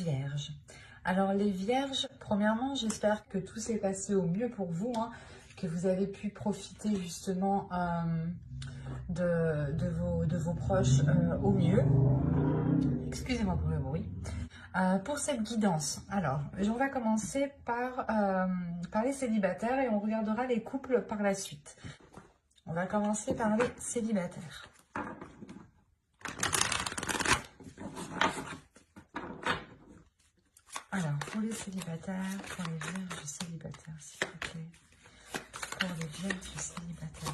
Vierges. Alors les Vierges, premièrement, j'espère que tout s'est passé au mieux pour vous, hein, que vous avez pu profiter justement de vos proches au mieux. Excusez-moi pour le bruit. Pour cette guidance, alors on va commencer par les célibataires et on regardera les couples par la suite. On va commencer par les célibataires. Alors, pour les célibataires, pour les vierges célibataires, s'il vous plaît. Pour les vierges célibataires.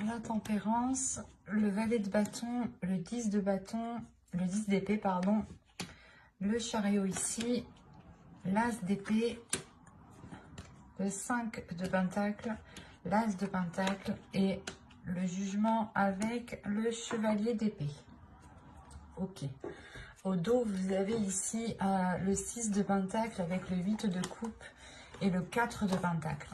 La tempérance, le valet de bâton, le 10 de bâton, le 10 d'épée, pardon, le chariot ici, l'as d'épée, le 5 de pentacle, l'as de pentacle et le jugement avec le chevalier d'épée. Ok. Au dos, vous avez ici le 6 de pentacle avec le 8 de coupe et le 4 de pentacle.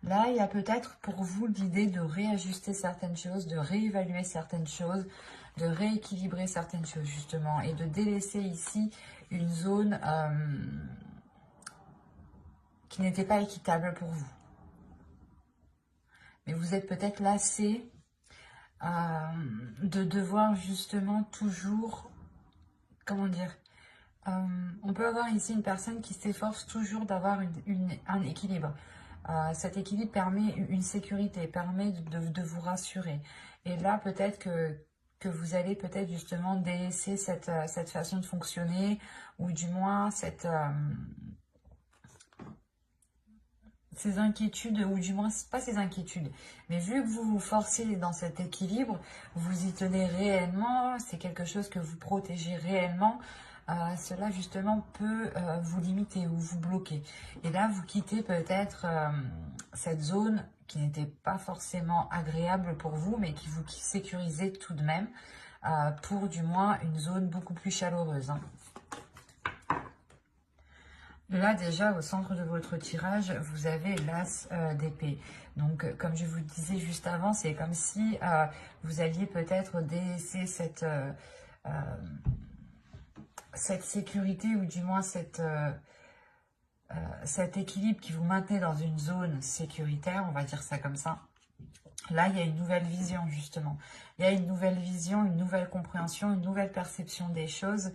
Là, il y a peut-être pour vous l'idée de réajuster certaines choses, de réévaluer certaines choses, de rééquilibrer certaines choses justement et de délaisser ici une zone qui n'était pas équitable pour vous. Mais vous êtes peut-être lassé de devoir justement toujours, comment dire, on peut avoir ici une personne qui s'efforce toujours d'avoir un équilibre. Cet équilibre permet une sécurité, permet de vous rassurer. Et là, peut-être que vous allez peut-être justement délaisser cette façon de fonctionner, ou du moins ces inquiétudes, ou du moins, pas ces inquiétudes, mais vu que vous vous forcez dans cet équilibre, vous y tenez réellement, c'est quelque chose que vous protégez réellement, cela justement peut vous limiter ou vous bloquer. Et là, vous quittez peut-être cette zone qui n'était pas forcément agréable pour vous, mais qui vous sécurisait tout de même, pour du moins une zone beaucoup plus chaleureuse, hein. Là, déjà, au centre de votre tirage, vous avez l'as d'épée. Donc, comme je vous le disais juste avant, c'est comme si vous alliez peut-être délaisser cette sécurité, ou du moins cet équilibre qui vous maintenait dans une zone sécuritaire, on va dire ça comme ça. Là, il y a une nouvelle vision, justement. Il y a une nouvelle vision, une nouvelle compréhension, une nouvelle perception des choses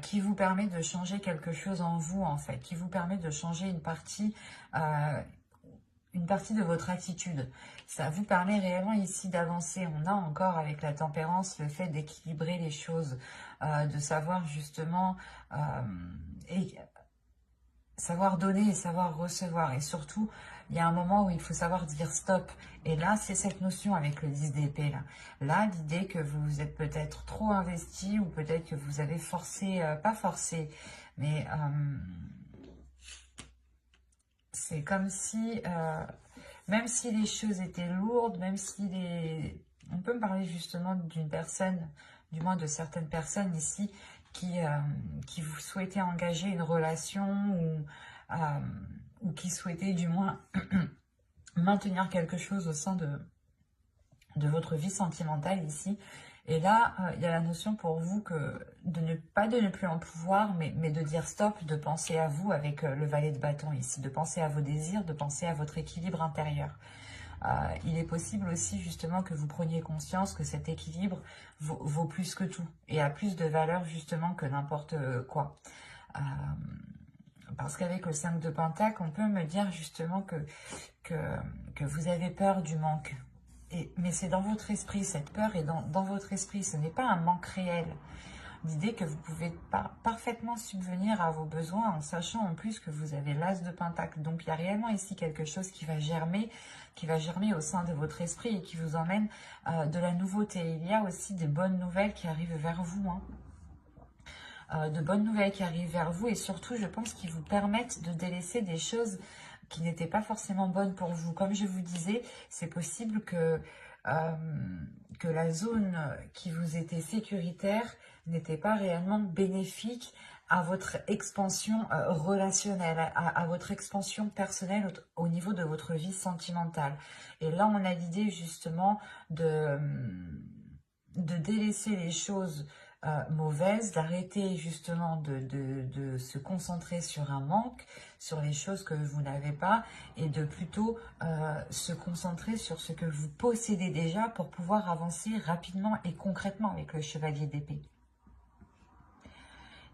qui vous permet de changer quelque chose en vous, en fait, qui vous permet de changer une partie de votre attitude. Ça vous permet réellement ici d'avancer. On a encore avec la tempérance le fait d'équilibrer les choses, de savoir justement savoir donner et savoir recevoir. Et surtout, il y a un moment où il faut savoir dire stop. Et là, c'est cette notion avec le 10 d'épée. Là, l'idée que vous êtes peut-être trop investi, ou peut-être que vous avez forcé, pas forcé, mais c'est comme si, même si les choses étaient lourdes, même si on peut me parler justement d'une personne, du moins de certaines personnes ici, qui vous souhaitaient engager une relation, ou qui souhaitaient du moins maintenir quelque chose au sein de votre vie sentimentale ici. Et là, il y a la notion pour vous que de ne plus en pouvoir, mais de dire stop, de penser à vous avec le valet de bâton ici, de penser à vos désirs, de penser à votre équilibre intérieur. Il est possible aussi justement que vous preniez conscience que cet équilibre vaut plus que tout et a plus de valeur justement que n'importe quoi. Parce qu'avec le 5 de Pentacle, on peut me dire justement que vous avez peur du manque. Mais c'est dans votre esprit, cette peur est dans votre esprit, ce n'est pas un manque réel. L'idée que vous pouvez parfaitement subvenir à vos besoins en sachant en plus que vous avez l'as de Pentacle. Donc il y a réellement ici quelque chose qui va germer au sein de votre esprit et qui vous emmène de la nouveauté. Il y a aussi des bonnes nouvelles qui arrivent vers vous, hein. De bonnes nouvelles qui arrivent vers vous, et surtout je pense qu'ils vous permettent de délaisser des choses qui n'étaient pas forcément bonnes pour vous. Comme je vous disais, c'est possible que la zone qui vous était sécuritaire n'était pas réellement bénéfique à votre expansion relationnelle, à votre expansion personnelle au niveau de votre vie sentimentale. Et là, on a l'idée justement de délaisser les choses mauvaises, d'arrêter justement de se concentrer sur un manque, sur les choses que vous n'avez pas, et de plutôt se concentrer sur ce que vous possédez déjà pour pouvoir avancer rapidement et concrètement avec le chevalier d'épée.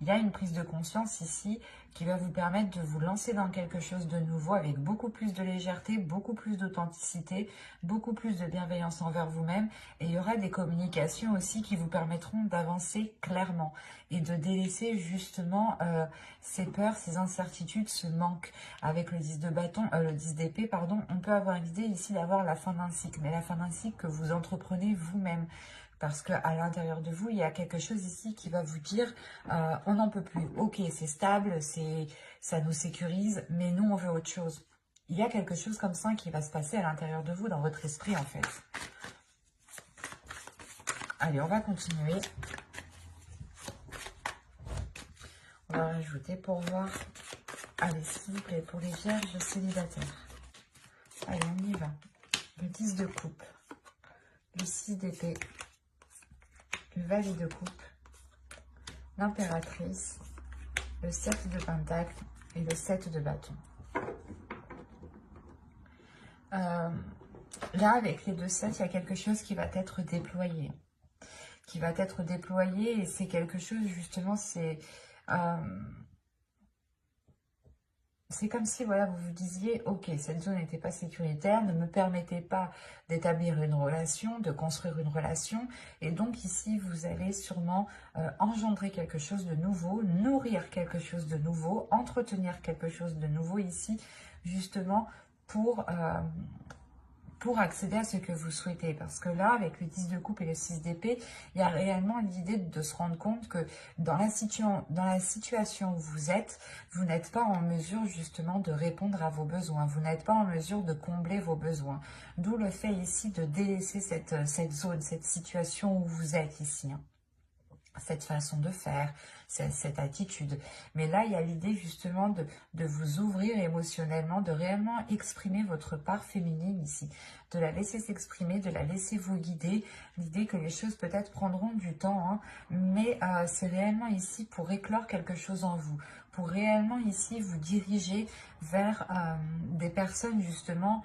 Il y a une prise de conscience ici qui va vous permettre de vous lancer dans quelque chose de nouveau avec beaucoup plus de légèreté, beaucoup plus d'authenticité, beaucoup plus de bienveillance envers vous-même. Et il y aura des communications aussi qui vous permettront d'avancer clairement et de délaisser justement ces peurs, ces incertitudes, ce manque. Avec le 10 de bâton, le 10 d'épée, pardon, on peut avoir l'idée ici d'avoir la fin d'un cycle, mais la fin d'un cycle que vous entreprenez vous-même. Parce qu'à l'intérieur de vous, il y a quelque chose ici qui va vous dire on n'en peut plus. Ok, c'est stable, ça nous sécurise, mais nous, on veut autre chose. Il y a quelque chose comme ça qui va se passer à l'intérieur de vous, dans votre esprit, en fait. Allez, on va continuer. On va rajouter pour voir. Allez, s'il vous plaît, pour les vierges célibataires. Allez, on y va. Le 10 de coupe. Le 6 d'épée. Le valet de coupe, l'impératrice, le 7 de pentacle et le 7 de bâton. Là, avec les deux 7, il y a quelque chose qui va être déployé. Et c'est quelque chose, justement, c'est comme si, voilà, vous vous disiez, ok, cette zone n'était pas sécuritaire, ne me permettait pas d'établir une relation, de construire une relation. Et donc ici, vous allez sûrement engendrer quelque chose de nouveau, nourrir quelque chose de nouveau, entretenir quelque chose de nouveau ici, justement, pour accéder à ce que vous souhaitez. Parce que là, avec le 10 de coupe et le 6 d'épée, il y a réellement l'idée de se rendre compte que dans la situation où vous êtes, vous n'êtes pas en mesure justement de répondre à vos besoins. Vous n'êtes pas en mesure de combler vos besoins. D'où le fait ici de délaisser cette zone, cette situation où vous êtes ici. Cette façon de faire, cette attitude. Mais là, il y a l'idée justement de vous ouvrir émotionnellement, de réellement exprimer votre part féminine ici, de la laisser s'exprimer, de la laisser vous guider. L'idée que les choses peut-être prendront du temps, hein, mais c'est réellement ici pour éclore quelque chose en vous, pour réellement ici vous diriger vers des personnes justement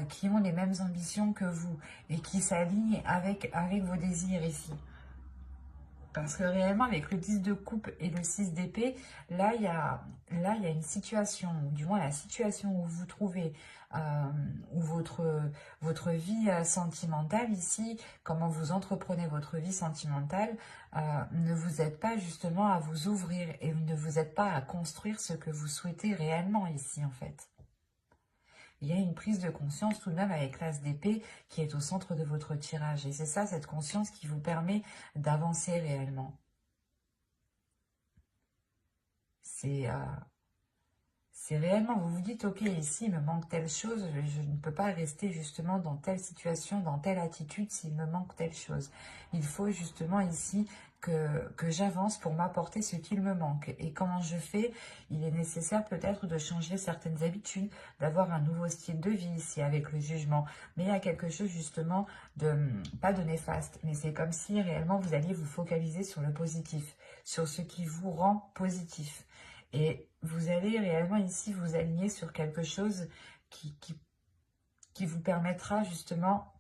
qui ont les mêmes ambitions que vous et qui s'alignent avec vos désirs ici. Parce que réellement, avec le 10 de coupe et le 6 d'épée, là, il y a une situation, ou du moins la situation où vous vous trouvez, où votre vie sentimentale ici, comment vous entreprenez votre vie sentimentale, ne vous aide pas justement à vous ouvrir et ne vous aide pas à construire ce que vous souhaitez réellement ici, en fait. Il y a une prise de conscience tout de même avec l'as d'épée qui est au centre de votre tirage. Et c'est ça, cette conscience qui vous permet d'avancer réellement. C'est réellement, vous vous dites, ok, ici, il me manque telle chose, je ne peux pas rester justement dans telle situation, dans telle attitude s'il me manque telle chose. Il faut justement ici que j'avance pour m'apporter ce qu'il me manque. Et comment je fais? Il est nécessaire peut-être de changer certaines habitudes, d'avoir un nouveau style de vie ici avec le jugement. Mais il y a quelque chose justement pas de néfaste, mais c'est comme si réellement vous alliez vous focaliser sur le positif, sur ce qui vous rend positif. Et vous allez réellement ici vous aligner sur quelque chose qui vous permettra justement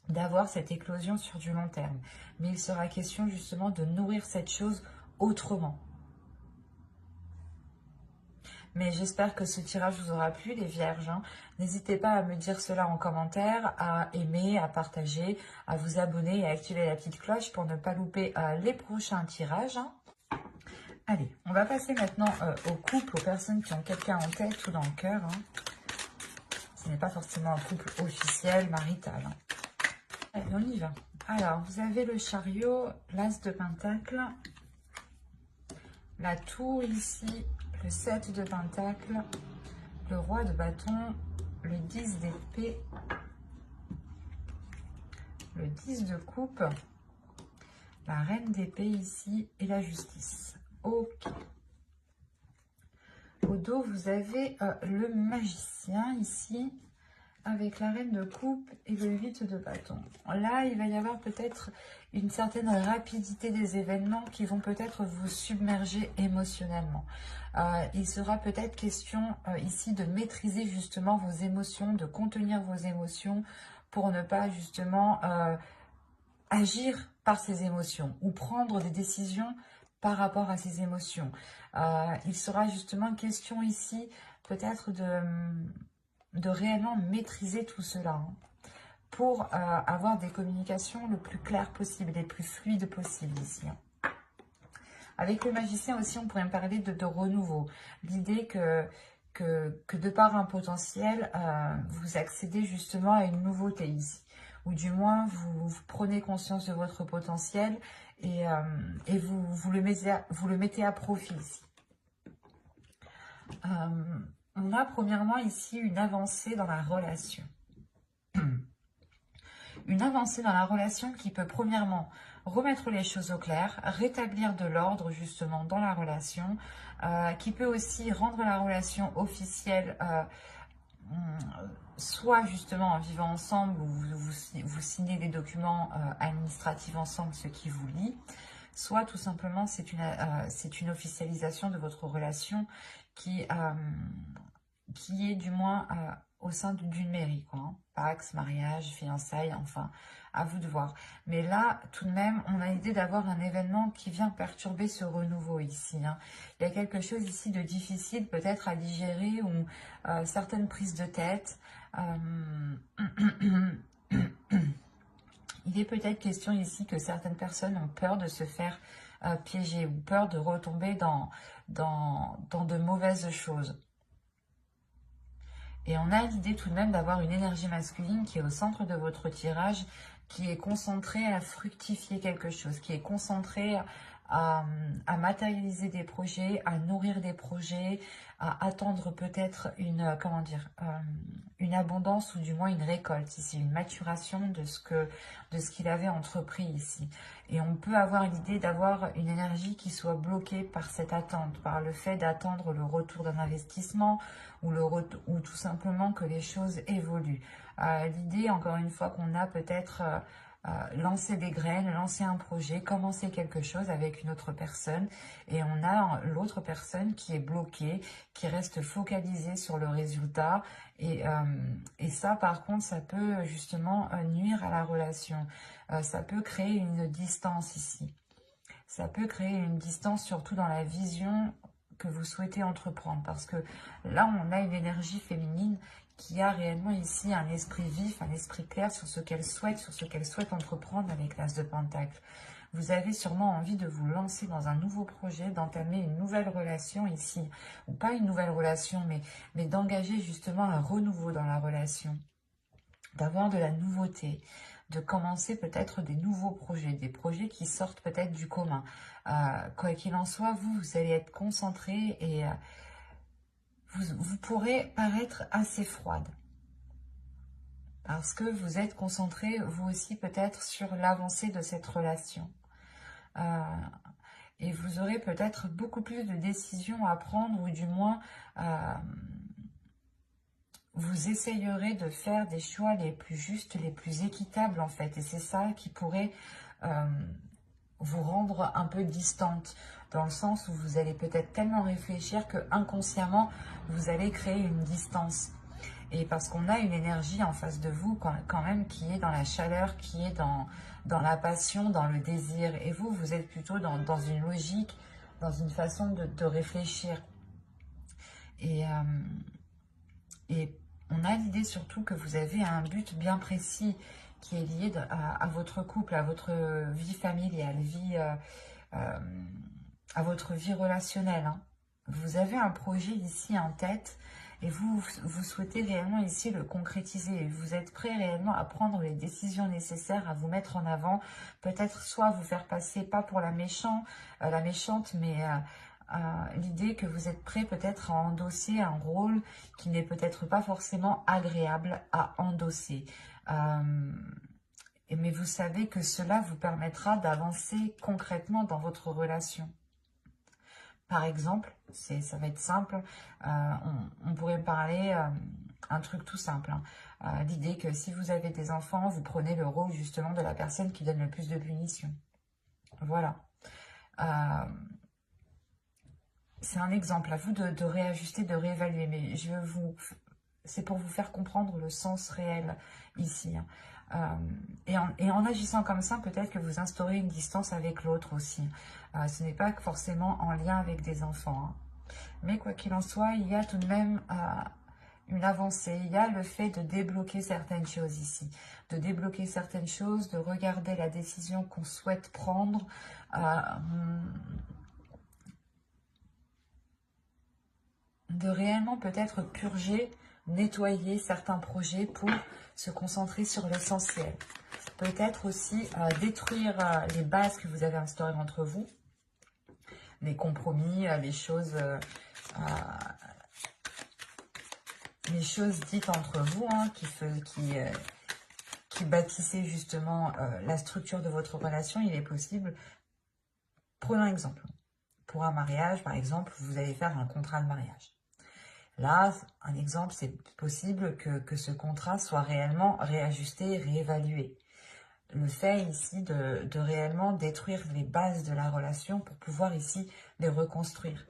d'avoir cette éclosion sur du long terme. Mais il sera question justement de nourrir cette chose autrement. Mais j'espère que ce tirage vous aura plu, les vierges. Hein. N'hésitez pas à me dire cela en commentaire, à aimer, à partager, à vous abonner et à activer la petite cloche pour ne pas louper les prochains tirages. Hein. Allez, on va passer maintenant aux couples, aux personnes qui ont quelqu'un en tête ou dans le cœur. Hein. Ce n'est pas forcément un couple officiel, marital. Hein. Allez, on y va. Alors, vous avez le chariot, l'as de pentacle, la tour ici, le 7 de pentacle, le roi de bâton, le 10 d'épée, le 10 de coupe, la reine d'épée ici et la justice. Ok. au dos, vous avez le magicien ici, avec la reine de coupe et le 8 de bâton. Là, il va y avoir peut-être une certaine rapidité des événements qui vont peut-être vous submerger émotionnellement. Il sera peut-être question ici de maîtriser justement vos émotions, de contenir vos émotions pour ne pas justement agir par ces émotions ou prendre des décisions par rapport à ces émotions. Il sera justement question ici peut-être de réellement maîtriser tout cela hein, pour avoir des communications le plus claires possible, les plus fluides possible ici. Hein. Avec le magicien aussi, on pourrait parler de renouveau. L'idée que de par un potentiel, vous accédez justement à une nouveauté ici. Ou du moins, vous prenez conscience de votre potentiel et vous le mettez à profit ici. On a premièrement ici une avancée dans la relation. Une avancée dans la relation qui peut premièrement remettre les choses au clair, rétablir de l'ordre justement dans la relation, qui peut aussi rendre la relation officielle, soit justement en vivant ensemble, où vous signez des documents administratifs ensemble, ce qui vous lie, soit tout simplement c'est une officialisation de votre relation qui est du moins au sein d'une mairie, quoi. Hein. Pax, mariage, fiançailles, enfin, à vous de voir. Mais là, tout de même, on a l'idée d'avoir un événement qui vient perturber ce renouveau ici. Hein. Il y a quelque chose ici de difficile peut-être à digérer ou certaines prises de tête. Il est peut-être question ici que certaines personnes ont peur de se faire piéger ou peur de retomber dans de mauvaises choses. Et on a l'idée tout de même d'avoir une énergie masculine qui est au centre de votre tirage, qui est concentrée à fructifier quelque chose, qui est concentrée à matérialiser des projets, à nourrir des projets, à attendre peut-être une, comment dire, une abondance ou du moins une récolte ici, une maturation de ce qu'il avait entrepris ici. Et on peut avoir l'idée d'avoir une énergie qui soit bloquée par cette attente, par le fait d'attendre le retour d'un investissement ou tout simplement que les choses évoluent. L'idée, encore une fois, qu'on a peut-être lancer des graines, lancer un projet, commencer quelque chose avec une autre personne et on a l'autre personne qui est bloquée, qui reste focalisée sur le résultat et ça par contre ça peut justement nuire à la relation, ça peut créer une distance ici, ça peut créer une distance surtout dans la vision que vous souhaitez entreprendre parce que là on a une énergie féminine qui a réellement ici un esprit vif, un esprit clair sur ce qu'elle souhaite entreprendre avec l'As de Pentacle. Vous avez sûrement envie de vous lancer dans un nouveau projet, d'entamer une nouvelle relation ici, ou pas une nouvelle relation, mais d'engager justement un renouveau dans la relation, d'avoir de la nouveauté, de commencer peut-être des nouveaux projets, des projets qui sortent peut-être du commun. Quoi qu'il en soit, vous allez être concentré et vous pourrez paraître assez froide. Parce que vous êtes concentré, vous aussi, peut-être sur l'avancée de cette relation. Et vous aurez peut-être beaucoup plus de décisions à prendre, ou du moins, vous essayerez de faire des choix les plus justes, les plus équitables, en fait. Et c'est ça qui pourrait vous rendre un peu distante, dans le sens où vous allez peut-être tellement réfléchir que inconsciemment, vous allez créer une distance. Et parce qu'on a une énergie en face de vous quand même qui est dans la chaleur, qui est dans la passion, dans le désir. Et vous êtes plutôt dans une logique, dans une façon de réfléchir. Et on a l'idée surtout que vous avez un but bien précis qui est lié à votre couple, à votre vie familiale, à votre vie relationnelle. Hein. Vous avez un projet ici en tête et vous souhaitez réellement ici le concrétiser. Vous êtes prêt réellement à prendre les décisions nécessaires, à vous mettre en avant, peut-être soit vous faire passer, pas pour la méchante, mais l'idée que vous êtes prêt peut-être à endosser un rôle qui n'est peut-être pas forcément agréable à endosser. Mais vous savez que cela vous permettra d'avancer concrètement dans votre relation. Par exemple, ça va être simple, on pourrait parler un truc tout simple, hein. L'idée que si vous avez des enfants, vous prenez le rôle justement de la personne qui donne le plus de punitions. Voilà. C'est un exemple, à vous de réajuster, de réévaluer, mais c'est pour vous faire comprendre le sens réel ici, hein. Et en agissant comme ça, peut-être que vous instaurez une distance avec l'autre aussi. Ce n'est pas forcément en lien avec des enfants, hein. Mais quoi qu'il en soit, il y a tout de même une avancée. Il y a le fait de débloquer certaines choses ici. De débloquer certaines choses, de regarder la décision qu'on souhaite prendre. De réellement peut-être purger, nettoyer certains projets pour se concentrer sur l'essentiel. Peut-être aussi détruire les bases que vous avez instaurées entre vous, les compromis, les choses dites entre vous, hein, qui bâtissaient justement la structure de votre relation. Il est possible, prenons un exemple, pour un mariage par exemple, vous allez faire un contrat de mariage. Là, un exemple, c'est possible que ce contrat soit réellement réajusté, réévalué. Le fait ici de réellement détruire les bases de la relation pour pouvoir ici les reconstruire.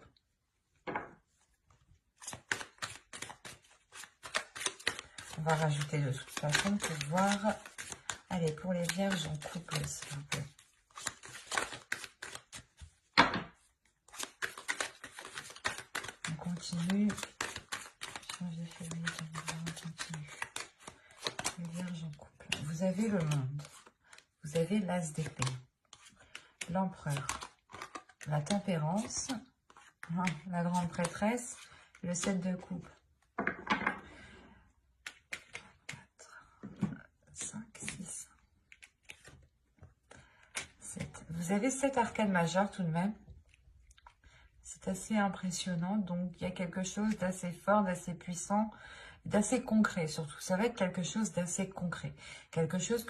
On va rajouter de toute façon pour voir. Allez, pour les vierges en couple, s'il vous plaît. On continue. Janvier, février, 2020, on continue. Les vierges en couple. Vous avez le monde. Vous avez l'as d'épée. L'empereur. La tempérance. La grande prêtresse. Le 7 de coupe. 5, 6, 7. Vous avez 7 arcanes majeures tout de même. C'est assez impressionnant. Donc, il y a quelque chose d'assez fort, d'assez puissant, d'assez concret surtout. Ça va être quelque chose d'assez concret. Quelque chose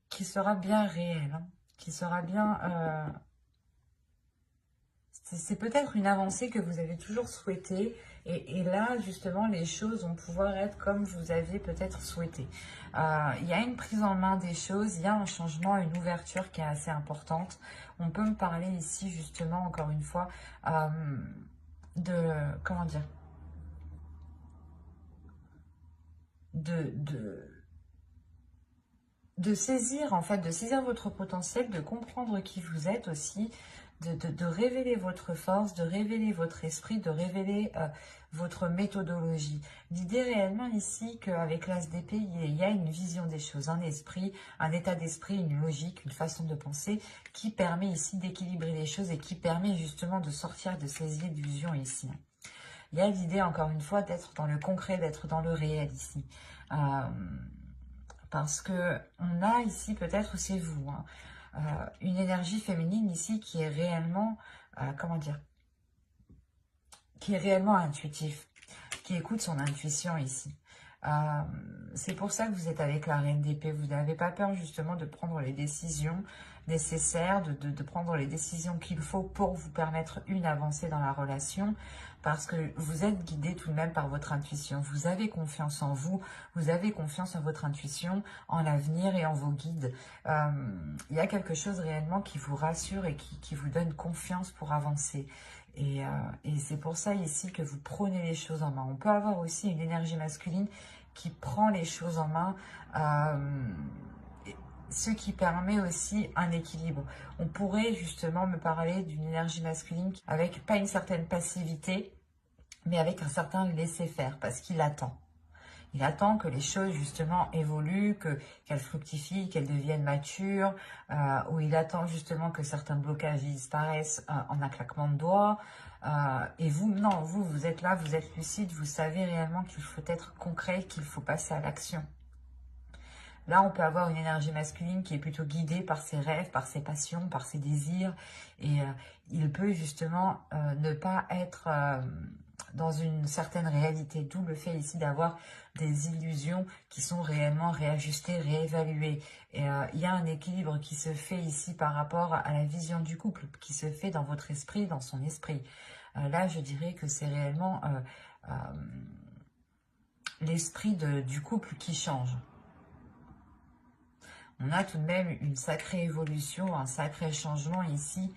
qui sera bien réel. Hein, qui sera bien... c'est peut-être une avancée que vous avez toujours souhaitée. Et là, justement, les choses vont pouvoir être comme vous aviez peut-être souhaité. Il y a une prise en main des choses, il y a un changement, une ouverture qui est assez importante. On peut me parler ici, justement, encore une fois, comment dire, de saisir, en fait, de saisir votre potentiel, de comprendre qui vous êtes aussi, de révéler votre force, de révéler votre esprit, de révéler votre méthodologie. L'idée réellement ici qu'avec l'as d'épée, il y a une vision des choses, un esprit, un état d'esprit, une logique, une façon de penser qui permet ici d'équilibrer les choses et qui permet justement de sortir de ces illusions ici. Il y a l'idée, encore une fois, d'être dans le concret, d'être dans le réel ici. Parce que on a ici, peut-être c'est vous, hein, une énergie féminine ici qui est réellement, comment dire, qui est réellement intuitif, qui écoute son intuition ici. C'est pour ça que vous êtes avec la reine d'épée. Vous n'avez pas peur justement de prendre les décisions nécessaires, de prendre les décisions qu'il faut pour vous permettre une avancée dans la relation, parce que vous êtes guidé tout de même par votre intuition. Vous avez confiance en vous, vous avez confiance en votre intuition, en l'avenir et en vos guides. Il y a quelque chose réellement qui vous rassure et qui vous donne confiance pour avancer. Et c'est pour ça ici que vous prenez les choses en main. On peut avoir aussi une énergie masculine qui prend les choses en main, ce qui permet aussi un équilibre. On pourrait justement me parler d'une énergie masculine avec pas une certaine passivité, mais avec un certain laisser-faire, parce qu'il attend. Il attend que les choses, justement, évoluent, qu'elles fructifient, qu'elles deviennent matures, ou il attend justement que certains blocages disparaissent en un claquement de doigts. Et vous, non, vous êtes là, vous êtes lucide, vous savez réellement qu'il faut être concret, qu'il faut passer à l'action. Là, on peut avoir une énergie masculine qui est plutôt guidée par ses rêves, par ses passions, par ses désirs. Et il peut justement ne pas être dans une certaine réalité. D'où le fait ici d'avoir des illusions qui sont réellement réajustées, réévaluées. Et il y a un équilibre qui se fait ici par rapport à la vision du couple, qui se fait dans votre esprit, dans son esprit. Là, je dirais que c'est réellement l'esprit du couple qui change. On a tout de même une sacrée évolution, un sacré changement ici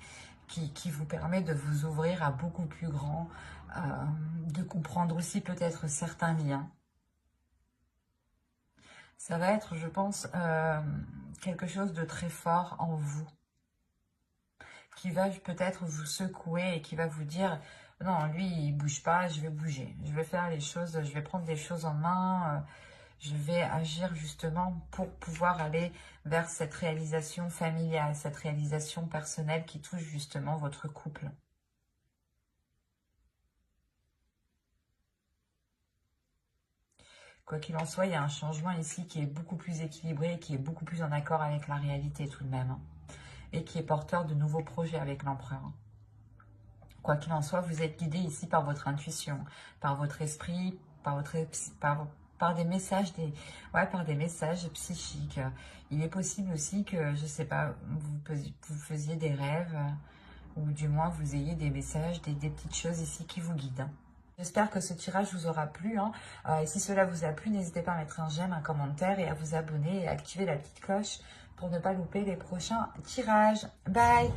qui vous permet de vous ouvrir à beaucoup plus grand, de comprendre aussi peut-être certains liens. Ça va être, je pense, quelque chose de très fort en vous, qui va peut-être vous secouer et qui va vous dire « Non, lui, il bouge pas, je vais bouger. Je vais faire les choses, je vais prendre les choses en main. Je vais agir justement pour pouvoir aller vers cette réalisation familiale, cette réalisation personnelle qui touche justement votre couple. » Quoi qu'il en soit, il y a un changement ici qui est beaucoup plus équilibré, qui est beaucoup plus en accord avec la réalité tout de même. Et qui est porteur de nouveaux projets avec l'empereur. Quoi qu'il en soit, vous êtes guidé ici par votre intuition, par votre esprit, par des messages, par des messages psychiques. Il est possible aussi que, je ne sais pas, vous faisiez des rêves, ou du moins vous ayez des messages, des petites choses ici qui vous guident. J'espère que ce tirage vous aura plu. Et si cela vous a plu, n'hésitez pas à mettre un j'aime, un commentaire et à vous abonner et à activer la petite cloche pour ne pas louper les prochains tirages. Bye!